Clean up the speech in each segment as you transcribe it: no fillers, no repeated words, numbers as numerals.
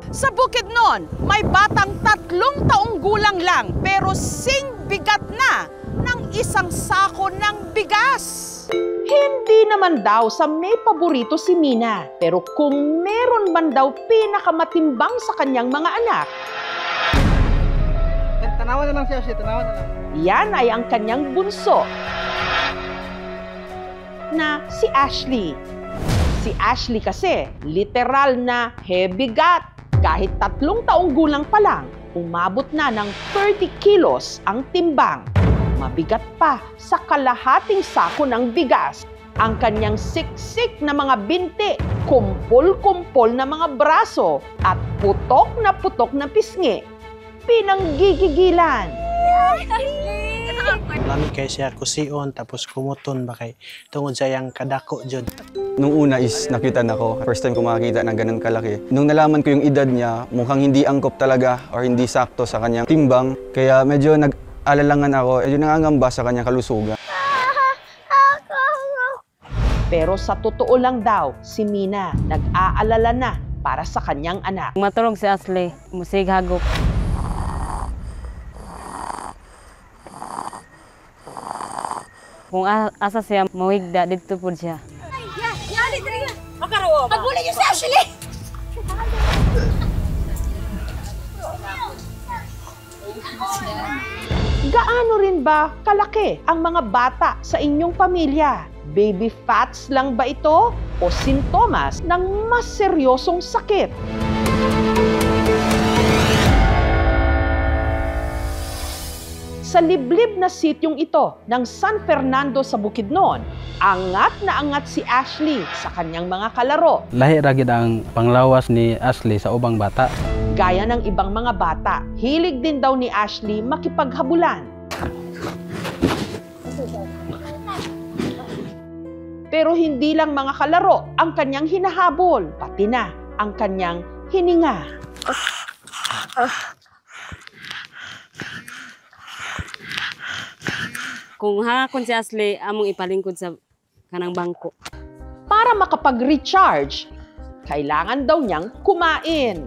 Sa Bukidnon, may batang 3 taong gulang lang pero sing bigat na ng isang sako ng bigas. Hindi naman daw sa may paborito si Mina, pero kung meron man daw pinakamatimbang sa kanyang mga anak, tanawan na lang siya, tanawan na lang. Yan ay ang kanyang bunso na si Ashley. Si Ashley kasi, literal na hebigat. Kahit 3 taong gulang pa lang, umabot na ng 30 kilos ang timbang. Mabigat pa sa kalahating sako ng bigas. Ang kanyang siksik na mga binti, kumpol-kumpol na mga braso, at putok na pisngi. Pinanggigigilan. Lami kay siya kusion tapos kumuton ba kay tungod sa yang kadako jud. Nung una is nakita na ko, first time ko makakita ng ganun kalaki. Nung nalaman ko yung edad niya, mukhang hindi angkop talaga or hindi sakto sa kanyang timbang. Kaya medyo nag-alalangan ako, medyo nangangamba sa kanyang kalusugan. Pero sa totoo lang daw, si Mina nag-aalala na para sa kanyang anak. Matulog si Ashley, musig hagop. Kung asa siya, mawigda, dito po siya. Magbuli niyo si Ashley! Gaano rin ba kalaki ang mga bata sa inyong pamilya? Baby fats lang ba ito o sintomas ng mas seryosong sakit? Sa liblib na sityong ito ng San Fernando sa Bukidnon, angat na angat si Ashley sa kanyang mga kalaro. Lahi ragid ang panglawas ni Ashley sa ubang bata. Gaya ng ibang mga bata, hilig din daw ni Ashley makipaghabulan. Pero hindi lang mga kalaro ang kanyang hinahabol, pati na ang kanyang hininga. Kung hangakon si Ashley, among ipalingkod sa kanang bangko. Para makapag-recharge, kailangan daw niyang kumain.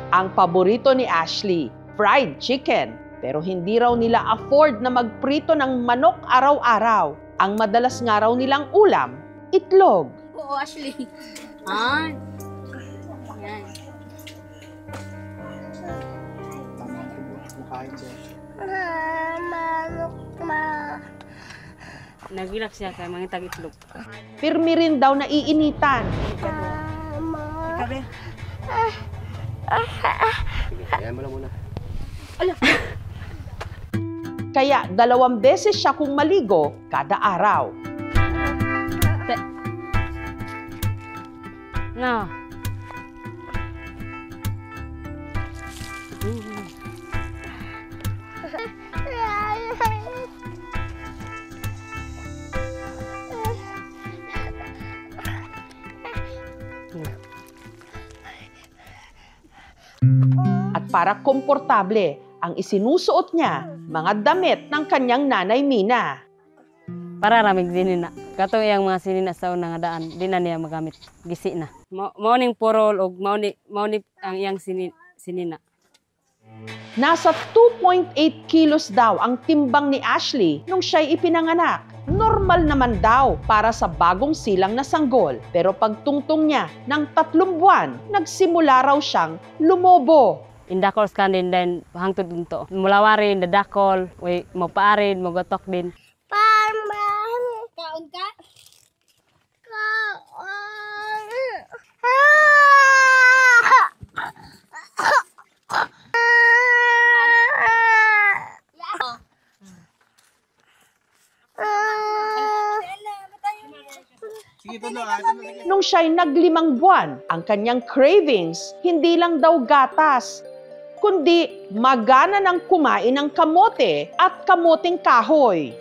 Ang paborito ni Ashley, fried chicken. Pero hindi raw nila afford na magprito ng manok araw-araw. Ang madalas nga raw nilang ulam, itlog. Oo, Ashley. Ah. Yan. Nagilak siya kay mga tag-itlog. Pirmi rin daw naiinitan. Kaya 2 beses siya kung maligo kada araw. No. At para komportable, ang isinusuot niya, mga damit ng kanyang nanay Mina. Para ramig sinina. Kato yang mga sinina sa unang daan, di na niya magamit. Gisi na. Mauning porol o mauni ang iyang sinina. Nasa 2.8 kilos daw ang timbang ni Ashley nung siya'y ipinanganak. Normal naman daw para sa bagong silang na sanggol. Pero pagtungtong niya ng 3 buwan, nagsimula raw siyang lumobo. Indakol skan din hangtod dito. Mulawarin, dadakol, mapaarin, magatok din. Kaon ka? Nung siya'y nag5 buwan, ang kanyang cravings, hindi lang daw gatas, kundi magana ng kumain ng kamote at kamoting kahoy.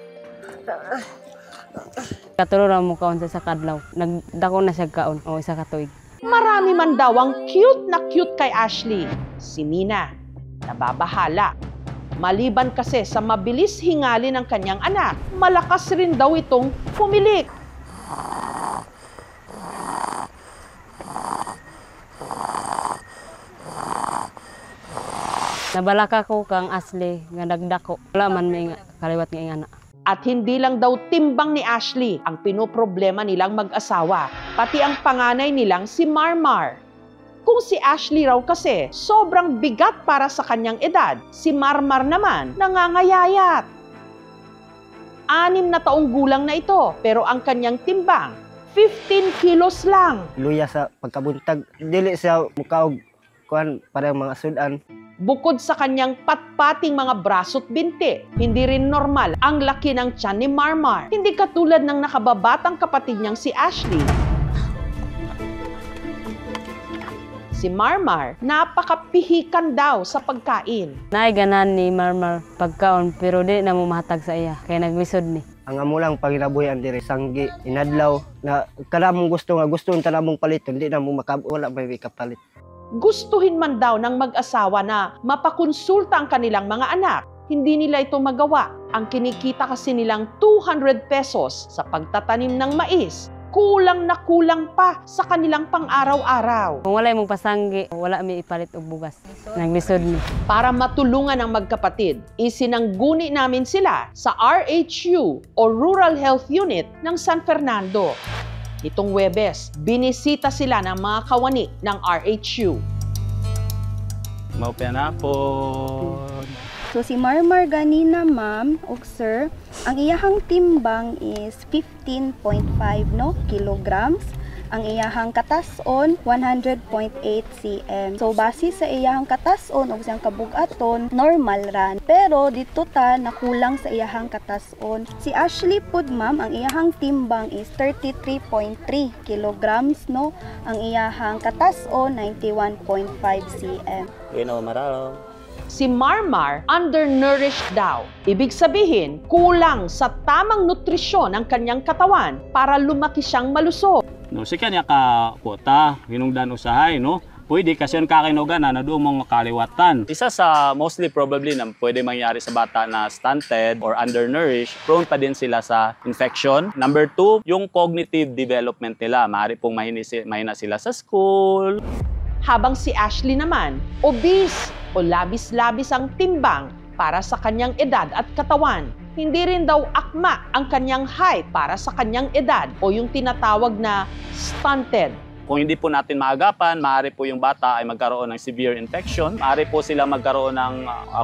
Katulura mo kaon sa kadlaw. Nagdako na siya kaon o isa ka tuig. Marami man daw ang cute na cute kay Ashley. Si Mina, nababahala. Maliban kasi sa mabilis hingali ng kanyang anak, malakas rin daw itong pumilik. Nabalaka ko kang Ashley nga nagdako. Wala man may kaliwat nga ingana. At hindi lang daw timbang ni Ashley ang pinoproblema nilang mag-asawa, pati ang panganay nilang si Marmar. Kung si Ashley raw kasi sobrang bigat para sa kanyang edad, si Marmar naman nangangayayat. 6 na taong gulang na ito, pero ang kanyang timbang, 15 kilos lang. Luya sa pagkabuntag, dili siya mukaog kuan para mga sudan. Bukod sa kanyang patpating mga braso't binti, hindi rin normal ang laki ng tiyan ni Marmar. Hindi katulad ng nakababatang kapatid niyang si Ashley. Si Marmar, napakapihikan daw sa pagkain. Naiganan ni Marmar pagkaon pero di na mo mahatag sa iya kay naglisod ni. Ang amo lang panginabuhian diri sanggi inadlaw na kada mong gusto unta na mong paliton, di na mo wala may kapalit. Gustuhin man daw ng mag-asawa na mapakonsulta ang kanilang mga anak. Hindi nila ito magawa. Ang kinikita kasi nilang 200 pesos sa pagtatanim ng mais, kulang na kulang pa sa kanilang pang-araw-araw. Kung wala mong pasanggi, wala mi ipalit og bugas. Naglisod ni. Para matulungan ang magkapatid, isinangguni namin sila sa RHU o Rural Health Unit ng San Fernando. Itong Huwebes, binisita sila ng mga kawani ng RHU. Maupya na po. So si Marmar ganina ma'am ug sir, ang iyahang timbang is 15.5 kilograms. Ang iyahang katason 100.8 cm. So base sa iyahang katason ug siyang kabugaton, normal ran. Pero dito ta nakulang sa iyahang katason. Si Ashley pud ma'am, ang iyahang timbang is 33.3 kilograms no. Ang iyahang katason 91.5 cm. Si Marmar undernourished daw. Ibig sabihin, kulang sa tamang nutrisyon ang kanyang katawan para lumaki siyang malusog. No, si kanya ka kota, hinungdan usahay, no? Pwede kasi yung kakainugan na doon mong kaliwatan. Isa sa mostly probably na pwede mangyari sa bata na stunted or undernourished, prone pa din sila sa infection. Number 2, yung cognitive development nila. Maaari pong mahina sila sa school. Habang si Ashley naman, obese o labis-labis ang timbang para sa kanyang edad at katawan. Hindi rin daw akma ang kanyang height para sa kanyang edad o yung tinatawag na stunted. Kung hindi po natin maagapan, maaari po yung bata ay magkaroon ng severe infection. Maaari po sila magkaroon ng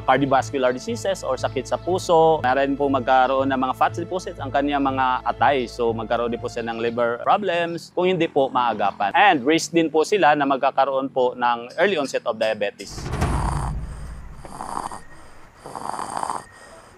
cardiovascular diseases or sakit sa puso. Maaari po magkaroon ng mga fat deposits ang kanyang mga atay. So magkaroon din po sila ng liver problems kung hindi po maagapan. And risk din po sila na magkakaroon po ng early onset of diabetes.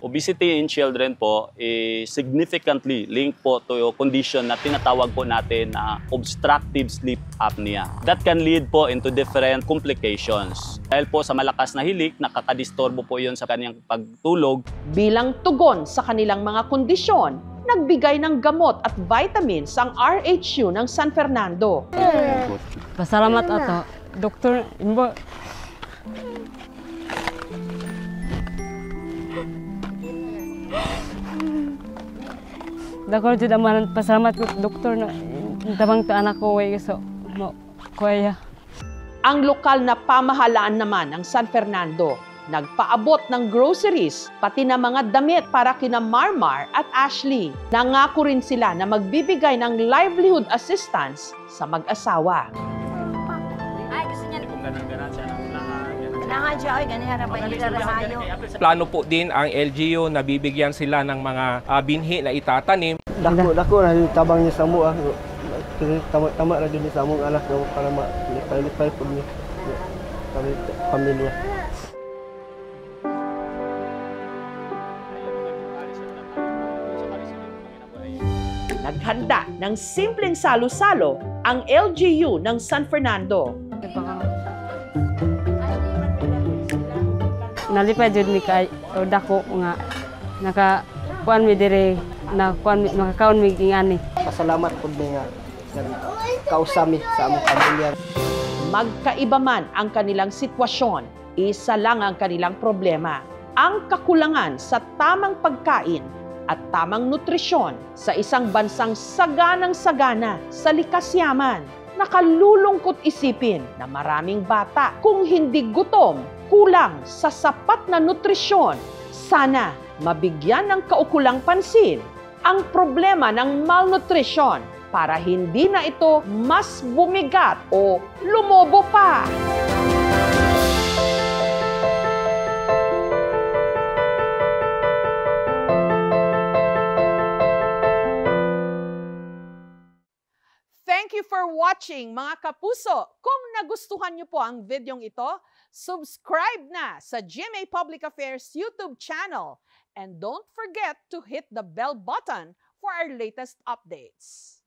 Obesity in children po is significantly linked po to yung condition na tinatawag po natin na obstructive sleep apnea. That can lead po into different complications. Dahil po sa malakas na hilik, nakakadisturbo po yun sa kanyang pagtulog. Bilang tugon sa kanilang mga kondisyon, nagbigay ng gamot at vitamins ang RHU ng San Fernando. Pasalamat ato. Doktor, imbo. Dako jud man pasalamat ko doktor na tabang ta anak ko way so mo kuya. Ang lokal na pamahalaan naman ng San Fernando nagpaabot ng groceries pati na mga damit para kina Marmar at Ashley. Nangako rin sila na magbibigay ng livelihood assistance sa mag-asawa. Ay, gusto niya Plano po din ang LGU na bibigyan sila ng mga binhi na itatanim. Dako na yung tabang niya sa mo tama ra din sa among anak para malipay po ni pamilya. Naghanda ng simpleng salo-salo ang LGU ng San Fernando. Nalipay jud mi kay dako nga nakakuan mi dire na kuan makakaon mi ingani. Pasalamat pud mi nga kausami sa among pamilya. Magkaiba man ang kanilang sitwasyon, isa lang ang kanilang problema. ang kakulangan sa tamang pagkain at tamang nutrisyon sa isang bansang saganang-sagana sa likas yaman. Nakalulungkot isipin na maraming bata kung hindi gutom, kulang sa sapat na nutrisyon. Sana mabigyan ng kaukulang pansin ang problema ng malnutrition para hindi na ito mas bumigat o lumobo pa. Thank you for watching, mga kapuso. Kung nagustuhan niyo po ang videong ito, subscribe na sa GMA Public Affairs YouTube channel. And don't forget to hit the bell button for our latest updates.